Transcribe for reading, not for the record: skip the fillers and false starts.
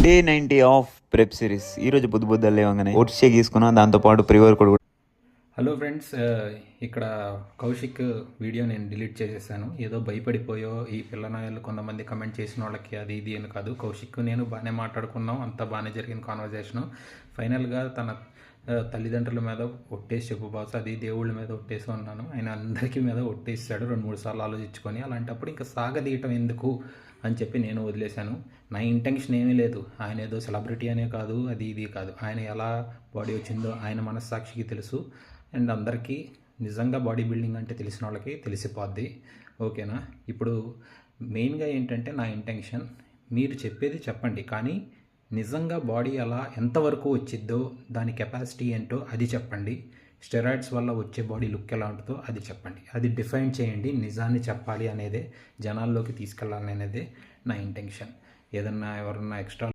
Day 90 of prep series. ఈరోజు పొద్దున్న లేవగానే ఓట్స్ షేక్ తీసుకున్నా, దాంతోపాటు ప్రీ వర్కౌట్ కూడా. హలో ఫ్రెండ్స్, ఇక్కడ కౌశిక్ వీడియో నేను డిలీట్ చేసేసాను. ఏదో భయపడిపోయో ఈ పిల్లనాయలు కొంతమంది కమెంట్ చేసిన వాళ్ళకి అది ఇది అని కాదు. కౌశిక్ నేను బాగానే మాట్లాడుకున్నాం, అంతా బాగానే జరిగిన కాన్వర్జేషను. ఫైనల్గా తన తల్లిదండ్రుల మీద ఒట్టేసి చెప్పు బాస్, అది దేవుళ్ళ మీద ఒట్టేసి ఉన్నాను. ఆయన అందరికీ మీద ఒట్టేసాడు 2-3 సార్లు ఆలోచించుకొని. అలాంటప్పుడు ఇంకా సాగదీయటం ఎందుకు అని చెప్పి నేను వదిలేశాను. నా ఇంటెన్షన్ ఏమీ లేదు. ఆయన ఏదో సెలబ్రిటీ అనే కాదు, అది ఇది కాదు. ఆయన ఎలా బాడీ వచ్చిందో ఆయన మనస్సాక్షికి తెలుసు. అండ్ అందరికీ నిజంగా బాడీ బిల్డింగ్ అంటే తెలిసిన వాళ్ళకి తెలిసిపోద్ది. ఓకేనా? ఇప్పుడు మెయిన్గా ఏంటంటే నా ఇంటెన్షన్, మీరు చెప్పేది చెప్పండి, కానీ నిజంగా బాడీ అలా ఎంతవరకు వచ్చిద్దో, దాని కెపాసిటీ ఏంటో అది చెప్పండి. స్టెరాయిడ్స్ వల్ల వచ్చే బాడీ లుక్ ఎలా ఉంటుందో అది చెప్పండి. అది డిఫైన్ చేయండి. నిజాన్ని చెప్పాలి అనేదే, జనాల్లోకి తీసుకెళ్ళాలి అనేదే నా ఇంటెన్షన్. ఏదన్నా ఎవరన్నా ఎక్స్ట్రా